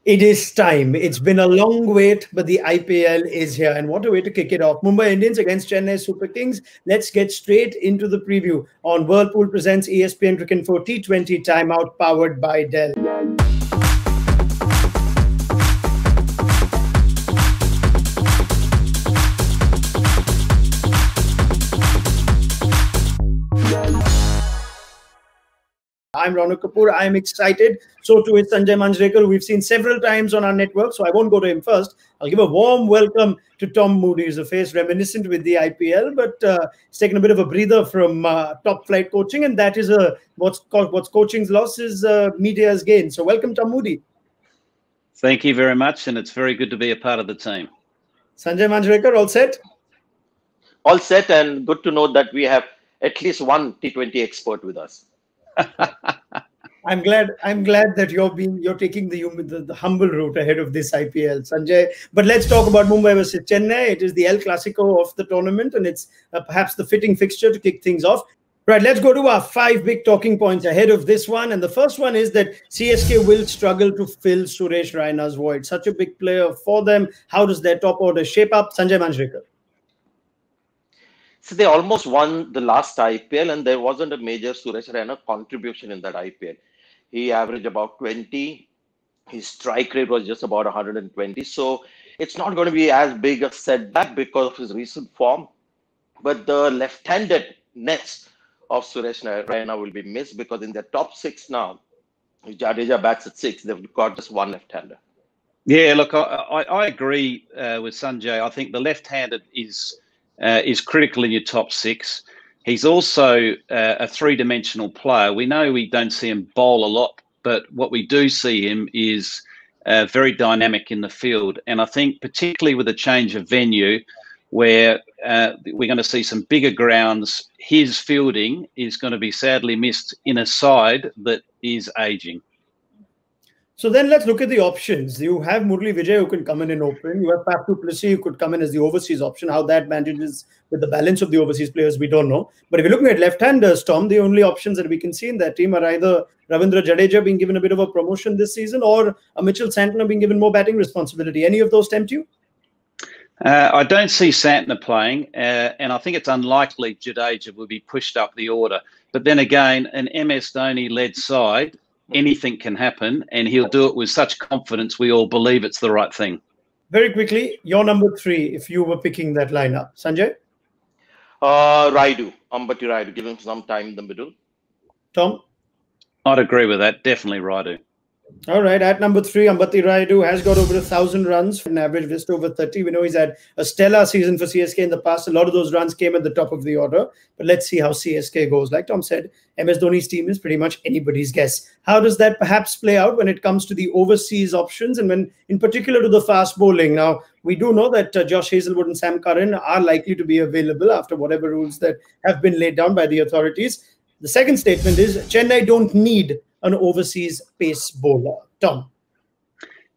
It is time. It's been a long wait, but the IPL is here. And what a way to kick it off. Mumbai Indians against Chennai Super Kings. Let's get straight into the preview on Whirlpool presents ESPN Cricinfo T20 Timeout powered by Dell. I'm Ronak Kapoor. I'm excited. So too is Sanjay Manjrekar, who we've seen several times on our network. So I won't go to him first. I'll give a warm welcome to Tom Moody. He's a face reminiscent with the IPL, but he's taken a bit of a breather from top flight coaching, and that is what's coaching's loss is media's gain. So welcome, Tom Moody. Thank you very much, and it's very good to be a part of the team. Sanjay Manjrekar, all set? All set, and good to know that we have at least one T20 expert with us. I'm glad that you're taking the humble route ahead of this IPL, Sanjay. But let's talk about Mumbai versus Chennai. It is the El Clasico of the tournament, and it's perhaps the fitting fixture to kick things off. Right, let's go to our 5 big talking points ahead of this one. And the first one is that CSK will struggle to fill Suresh Raina's void. Such a big player for them. How does their top order shape up? Sanjay Manjrekar. So they almost won the last IPL, and there wasn't a major Suresh Raina contribution in that IPL. He averaged about 20. His strike rate was just about 120. So it's not going to be as big a setback because of his recent form. But the left-handedness of Suresh Raina will be missed because in their top 6 now, if Jadeja bats at 6, they've got just one left-hander. Yeah, look, I agree with Sanjay. I think the left-handed is critical in your top 6. He's also a three-dimensional player. We know we don't see him bowl a lot, but what we do see him is very dynamic in the field. And I think particularly with a change of venue where we're going to see some bigger grounds, his fielding is going to be sadly missed in a side that is ageing. So then let's look at the options. You have Murali Vijay, who can come in and open. You have Faf du Plessis, who could come in as the overseas option. How that manages with the balance of the overseas players, we don't know. But if you're looking at left-handers, Tom, the only options that we can see in that team are either Ravindra Jadeja being given a bit of a promotion this season or Mitchell Santner being given more batting responsibility. Any of those tempt you? I don't see Santner playing, and I think it's unlikely Jadeja will be pushed up the order. But then again, an MS Dhoni-led side, anything can happen, and he'll do it with such confidence we all believe it's the right thing. Very quickly, your number 3, if you were picking that lineup. Sanjay? Rayudu, Ambati Rayudu. Give him some time in the middle. Tom? I'd agree with that. Definitely Rayudu. All right, at number 3, Ambati Rayudu has got over 1,000 runs, an average just over 30. We know he's had a stellar season for CSK in the past. A lot of those runs came at the top of the order. But let's see how CSK goes. Like Tom said, MS Dhoni's team is pretty much anybody's guess. How does that perhaps play out when it comes to the overseas options and when, in particular, to the fast bowling? Now, we do know that Josh Hazlewood and Sam Curran are likely to be available after whatever rules that have been laid down by the authorities. The second statement is Chennai don't need an overseas pace bowler. Tom?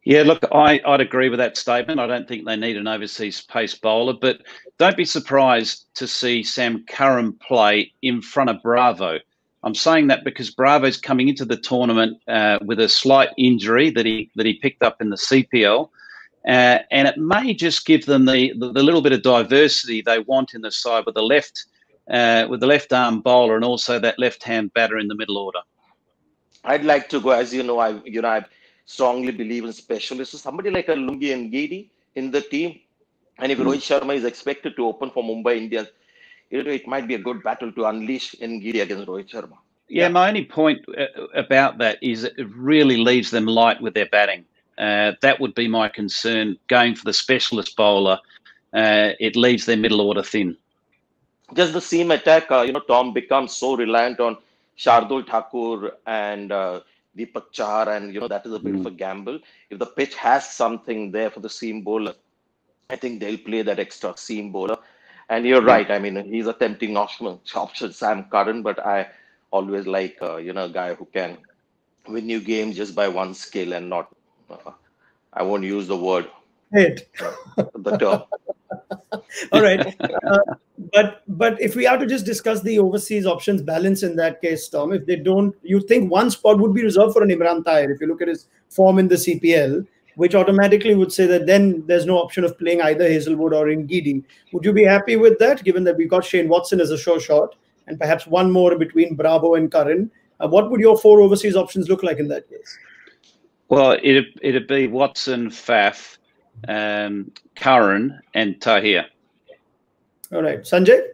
Yeah, look, I'd agree with that statement. I don't think they need an overseas pace bowler, but don't be surprised to see Sam Curran play in front of Bravo. I'm saying that because Bravo's coming into the tournament with a slight injury that he picked up in the CPL, and it may just give them the little bit of diversity they want in the side with the left arm bowler and also that left hand batter in the middle order. I'd like to go, as you know, I strongly believe in specialists. So somebody like a Lungi Ngidi in the team, and if Rohit Sharma is expected to open for Mumbai Indians, it might be a good battle to unleash Ngidi against Rohit Sharma. Yeah, my only point about that is it really leaves them light with their batting. That would be my concern. Going for the specialist bowler, it leaves their middle order thin. Just the seam attack, Tom becomes so reliant on Shardul Thakur and Deepak Chahar, and that is a bit of a gamble. If the pitch has something there for the seam bowler, I think they'll play that extra seam bowler. And you're right. I mean, he's a tempting option, Sam Curran, but I always like a guy who can win you games just by one skill and not. I won't use the word. Hit. The term. All right. But if we are to just discuss the overseas options balance in that case, Tom, if they don't, you think one spot would be reserved for an Imran Tahir. If you look at his form in the CPL, which automatically would say that then there's no option of playing either Hazelwood or Ngidi. Would you be happy with that, given that we got Shane Watson as a sure shot and perhaps one more between Bravo and Curran? What would your 4 overseas options look like in that case? Well, it'd be Watson, Faf, Curran, and Tahir. All right, Sanjay?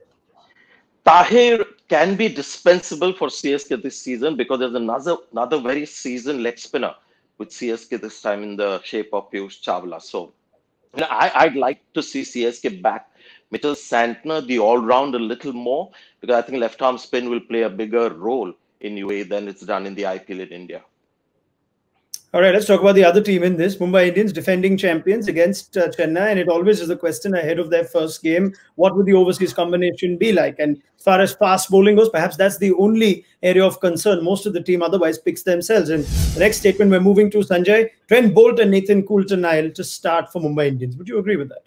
Tahir can be dispensable for CSK this season because there's another very seasoned leg spinner with CSK this time in the shape of Piyush Chawla. So I'd like to see CSK back Mitchell Santner, the all-round, a little more, because I think left-arm spin will play a bigger role in UAE than it's done in the IPL in India. All right, let's talk about the other team in this. Mumbai Indians, defending champions against Chennai, and it always is a question ahead of their first game. What would the overseas combination be like? And as far as fast bowling goes, perhaps that's the only area of concern. Most of the team otherwise picks themselves. And the next statement we're moving to, Sanjay, Trent Boult and Nathan Coulter-Nile to start for Mumbai Indians. Would you agree with that?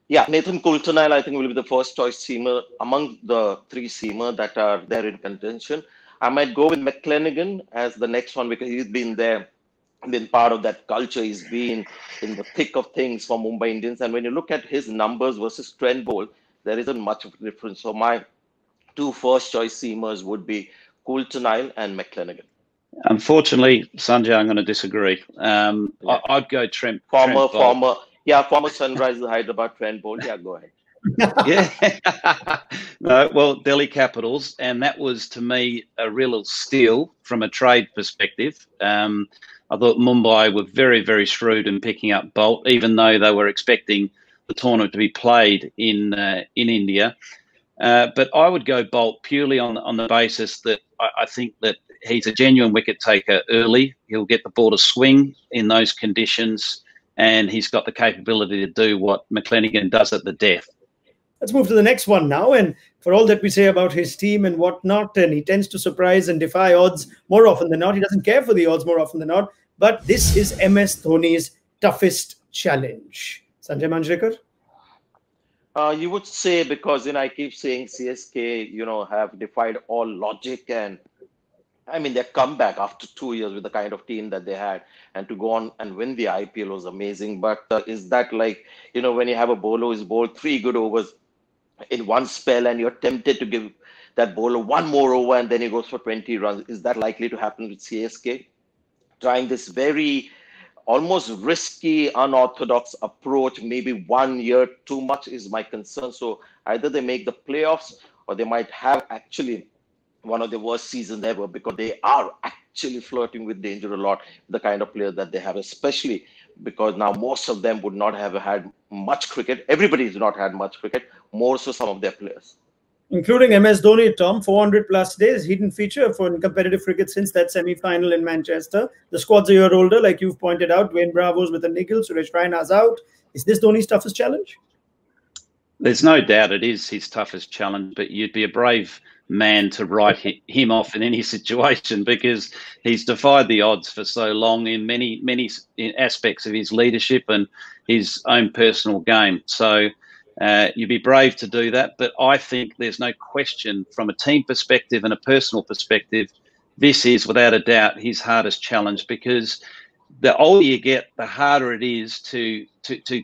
Yeah, Nathan Coulter-Nile, I think, will be the first choice seamer among the 3 seamer that are there in contention. I might go with McClenaghan as the next one because he's been there, been part of that culture. He's been in the thick of things for Mumbai Indians. And when you look at his numbers versus Trent Boult, there isn't much of a difference. So my 2 first choice seamers would be Coulter-Nile and McClenaghan. Unfortunately, Sanjay, I'm going to disagree. I'd go Trent. Former Sunrisers Hyderabad Trent Boult. Yeah, go ahead. Yeah. No, well, Delhi Capitals, and that was to me a real steal from a trade perspective. I thought Mumbai were very, very shrewd in picking up Boult, even though they were expecting the tournament to be played in India. But I would go Boult purely on the basis that I think that he's a genuine wicket taker early. He'll get the ball to swing in those conditions, and he's got the capability to do what McClenaghan does at the death. Let's move to the next one now. And for all that we say about his team and whatnot, and he tends to surprise and defy odds more often than not. He doesn't care for the odds more often than not. But this is MS Dhoni's toughest challenge. Sanjay Manjrekar? You would say, because I keep saying CSK, have defied all logic, and I mean, their comeback after 2 years with the kind of team that they had, and to go on and win the IPL was amazing. But is that like, when you have a bowler who's bowled 3 good overs in one spell and you're tempted to give that bowler 1 more over and then he goes for 20 runs? Is that likely to happen with CSK? Trying this very almost risky, unorthodox approach, maybe 1 year too much is my concern. So either they make the playoffs or they might have actually one of the worst seasons ever, because they are actually flirting with danger a lot, the kind of players that they have, especially because now most of them would not have had much cricket. Everybody's not had much cricket, more so some of their players. Including MS Dhoni, Tom, 400 plus days. He didn't feature for competitive cricket since that semi-final in Manchester. The squad's a year older, like you've pointed out. Dwayne Bravo's with a niggle, Suresh Raina's out. Is this Dhoni's toughest challenge? There's no doubt it is his toughest challenge, but you'd be a brave man to write him off in any situation, because he's defied the odds for so long in many aspects of his leadership and his own personal game. So you'd be brave to do that. But I think there's no question from a team perspective and a personal perspective, this is without a doubt his hardest challenge, because the older you get, the harder it is to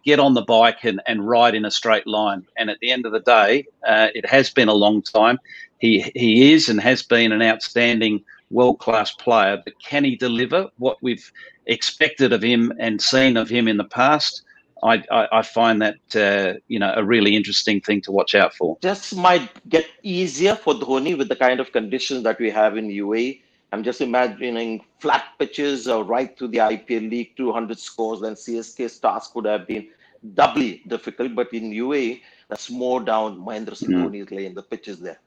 get on the bike and ride in a straight line. And at the end of the day, it has been a long time. He is and has been an outstanding world-class player, but can he deliver what we've expected of him and seen of him in the past? I find that a really interesting thing to watch out for. Just might get easier for Dhoni with the kind of conditions that we have in UAE. I'm just imagining flat pitches right through the IPL League, 200 scores, then CSK's task would have been doubly difficult. But in UAE, that's more down. Mahendra Singh Dhoni is laying the pitches there.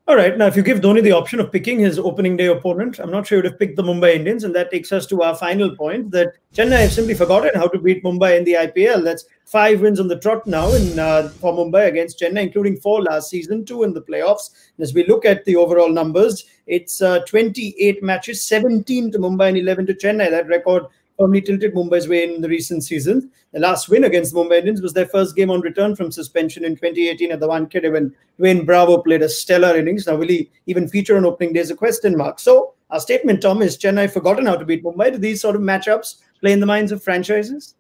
All right. Now, if you give Dhoni the option of picking his opening day opponent, I'm not sure he would have picked the Mumbai Indians. And that takes us to our final point, that Chennai have simply forgotten how to beat Mumbai in the IPL. That's 5 wins on the trot now for Mumbai against Chennai, including 4 last season, 2 in the playoffs. And as we look at the overall numbers, it's 28 matches, 17 to Mumbai and 11 to Chennai. That record firmly tilted Mumbai's way in the recent season. The last win against Mumbai Indians was their first game on return from suspension in 2018 at the Wankhede when Dwayne Bravo played a stellar innings. Now, will he even feature on opening day is a question mark. So, our statement, Tom, is Chennai forgotten how to beat Mumbai? Do these sort of matchups play in the minds of franchises?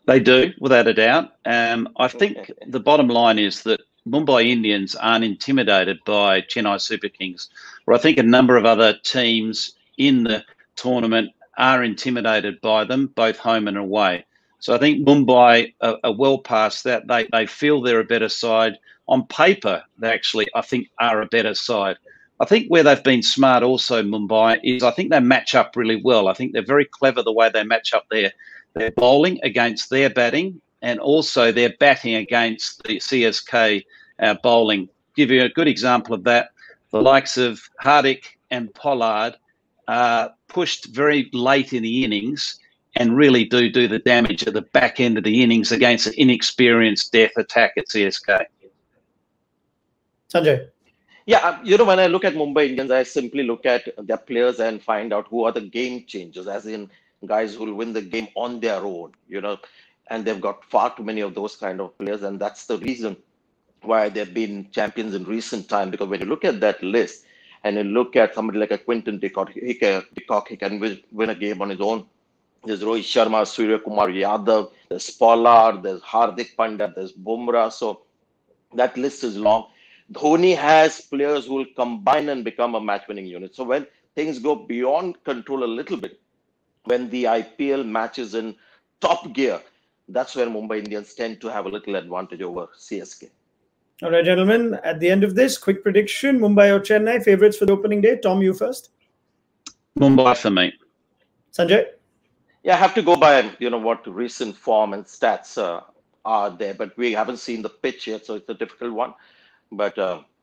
They do, without a doubt. I think the bottom line is that Mumbai Indians aren't intimidated by Chennai Super Kings, or I think a number of other teams in the tournament are intimidated by them, both home and away. So I think Mumbai are well past that. They feel they're a better side. On paper, they actually, I think, are a better side. I think where they've been smart also, Mumbai, is I think they match up really well. I think they're very clever the way they match up their bowling against their batting and also their batting against the CSK bowling. Give you a good example of that. The likes of Hardik and Pollard pushed very late in the innings and really do the damage at the back end of the innings against an inexperienced death attack at CSK. Sanjay. Yeah, when I look at Mumbai Indians, I simply look at their players and find out who are the game changers, as in guys who will win the game on their own, and they've got far too many of those kind of players. And that's the reason why they've been champions in recent time, because when you look at that list and you look at somebody like a Quinton de Kock, he can win a game on his own. There's Rohit Sharma, Surya Kumar Yadav, there's Pollard, there's Hardik Pandya, there's Bumrah. So that list is long. Dhoni has players who will combine and become a match-winning unit. So when things go beyond control a little bit, when the IPL matches in top gear, that's where Mumbai Indians tend to have a little advantage over CSK. All right, gentlemen, at the end of this, quick prediction, Mumbai or Chennai, favorites for the opening day? Tom, you first. Mumbai for me. Sanjay? Yeah, I have to go by, what recent form and stats are there, but we haven't seen the pitch yet, so it's a difficult one. But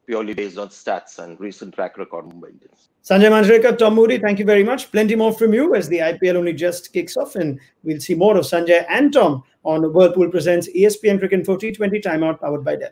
purely based on stats and recent track record, Mumbai Indians. Sanjay Manjrekar, Tom Moody, thank you very much. Plenty more from you as the IPL only just kicks off, and we'll see more of Sanjay and Tom on Whirlpool Presents ESPN Cricket Info T20 Timeout powered by Dell.